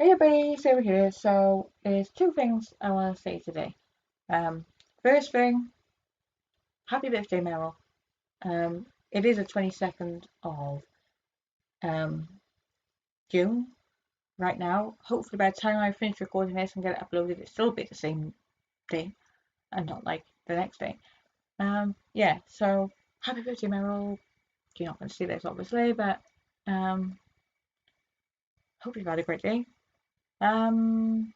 Hey everybody, Sarah here. So there's two things I want to say today. Um, First thing, happy birthday, Meryl. It is the 22nd of um, June right now. Hopefully by the time I finish recording this and get it uploaded, it'll still be the same day and not like the next day. Yeah, so happy birthday, Meryl. You're not going to see this obviously, but um, hope you've had a great day. Um,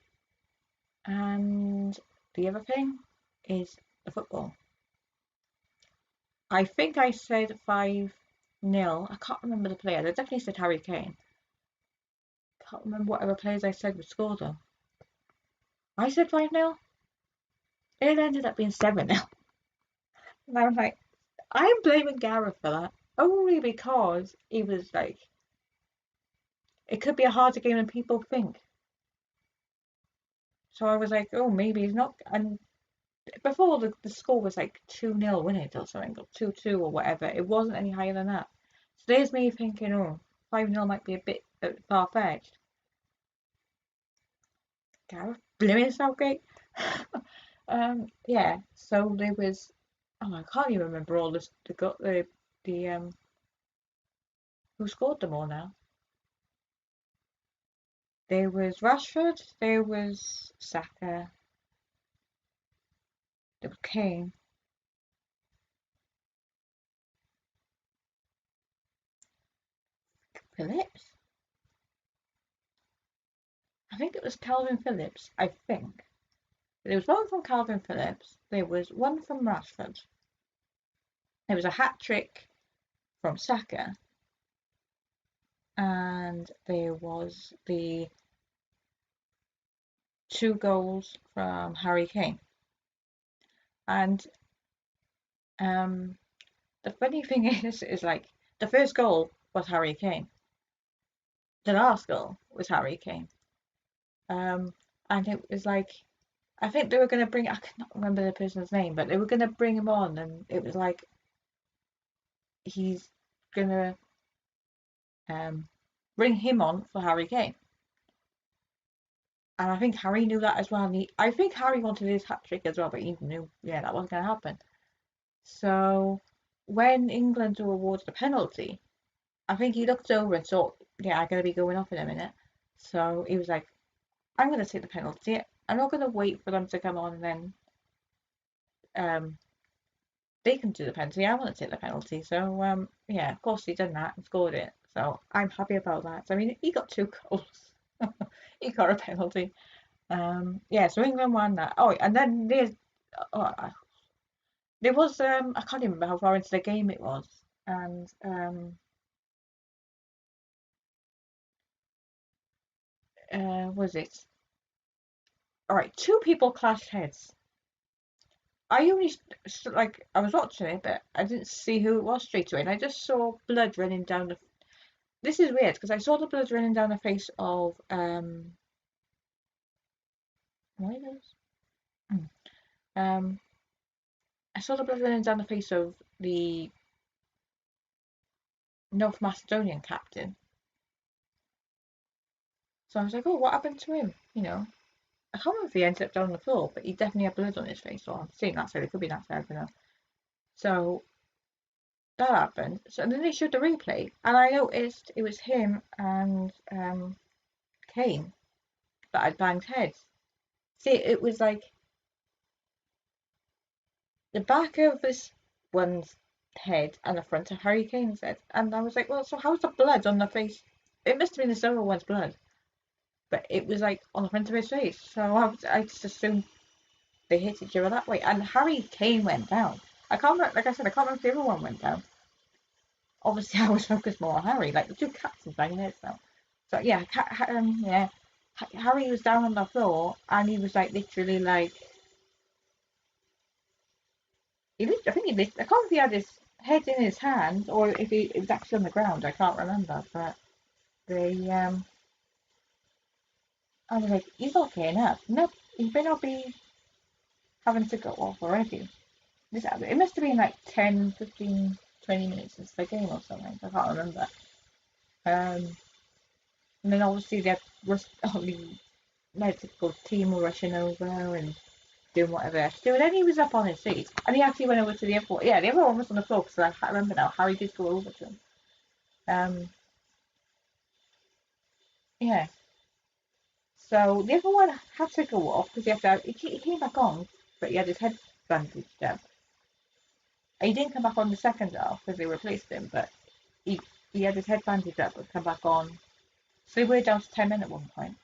and the other thing is the football. I think I said 5-0. I can't remember the player. I definitely said Harry Kane. Can't remember what other players I said would score though. I said 5-0. It ended up being 7-0. And I was like, I'm blaming Gareth for that. Only because he was like, it could be a harder game than people think. So I was like, oh, maybe he's not. And before the score was like 2-0, wasn't it, or something, or 2-2 or whatever. It wasn't any higher than that. So there's me thinking, oh, 5-0 might be a bit far fetched. Gareth Blimey Southgate. Yeah. So there was. Oh, I can't even remember all this. The who scored them all now. There was Rashford. There was Saka. There was Kane. Phillips. I think it was Calvin Phillips. I think there was one from Calvin Phillips. There was one from Rashford. There was a hat trick from Saka, and there was the two goals from Harry Kane. And um, the funny thing is like the first goal was Harry Kane. The last goal was Harry Kane. Um, and it was like I think they were gonna bring I cannot remember the person's name, but they were gonna bring him on, and it was like he's gonna um bring him on for Harry Kane. And I think Harry knew that as well. And I think Harry wanted his hat trick as well, but he knew, yeah, that wasn't gonna happen. So when England were awarded a penalty, I think he looked over and thought, yeah, I'm gonna be going off in a minute. So he was like, I'm going to take the penalty. I'm not going to wait for them to come on and then um, they can do the penalty. I want to take the penalty. So, yeah, of course he done that and scored it. So I'm happy about that. So, I mean, he got two goals. He got a penalty. Yeah, so England won that. Oh, and then oh, there was, I can't even remember how far into the game it was. And, was it? All right, two people clashed heads. I only like I was watching it, but I didn't see who it was straight away, and I just saw blood running down the. This is weird because I saw the blood running down the face of what is this? Mm. Um, I saw the blood running down the face of the North Macedonian captain. So I was like, oh, what happened to him? I can't remember if he ended up down on the floor, but he definitely had blood on his face. So I'm seeing that side. It could be that side, I don't know. So that happened. So then they showed the replay, and I noticed it was him and Kane that had banged heads. See, it was like the back of this one's head and the front of Harry Kane's head. And I was like, well, so how's the blood on the face? It must have been this other one's blood. But it was like on the front of his face. So I just assumed they hit each other that way. And Harry Kane went down. I can't remember, like I said, I can't remember if the other one went down. Obviously, I was focused more on Harry. Like the two cats was banging heads now. So yeah, yeah. Harry was down on the floor and he was like literally like I think he missed. I can't remember if he had his head in his hand or if it was actually on the ground. I can't remember. But they, I was like, he's not getting up. No, he may not be having to go off already. It must have been like 10, 15, 20 minutes into the game or something. I can't remember. Um, And then obviously the medical team were rushing over and doing whatever they had to do. And then he was up on his feet, and he actually went over to the other one. Yeah, the other one was on the floor, because I remember now. Harry did go over to him. Um, yeah. So the other one had to go off because he came back on, but he had his head bandaged up. He didn't come back on the second half because they replaced him, but he he had his head bandaged up and come back on. So we were down to 10 men at one point.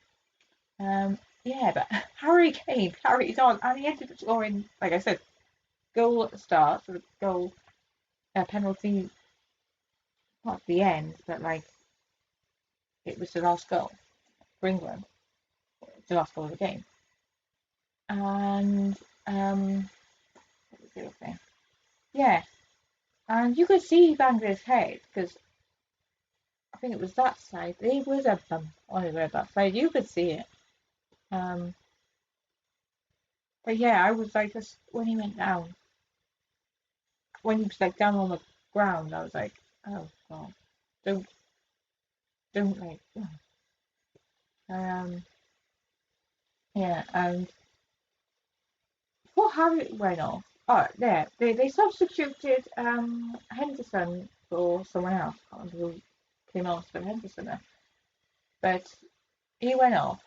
Yeah, but Harry came, carried on, and he ended up scoring, like I said, goal at the start, sort of goal, penalty, not at the end, but like it was the last goal for England, the last goal of the game. And what was the other thing? Yeah, and you could see he banged his head because I think it was that side. There was a bump on his head that side. You could see it. Um, but yeah, I was like, just when he went down, when he was like down on the ground, I was like, oh god, don't don't like, um, yeah, and before Harry went off, oh yeah, they substituted Henderson for someone else. I can't remember who came on for Henderson there, but he went off,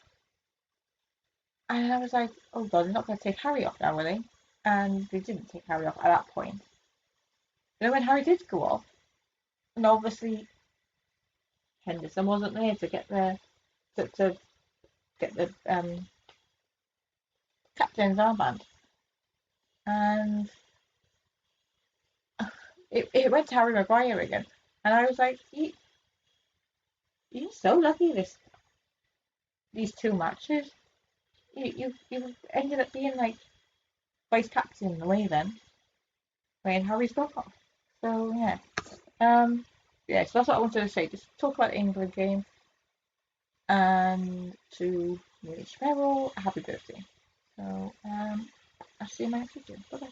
and I was like, oh god, they're not going to take Harry off now, were they? And they didn't take Harry off at that point. And then when Harry did go off, and obviously Henderson wasn't there to get to get the captain's armband, and it went to Harry Maguire again, and I was like, you're so lucky these two matches. You ended up being like vice captain in a way then, when Harry's gone off. So yeah, yeah. So that's what I wanted to say. Just talk about the England game, and to wish Merrill a happy birthday. So I'll see you in my next video. Bye bye.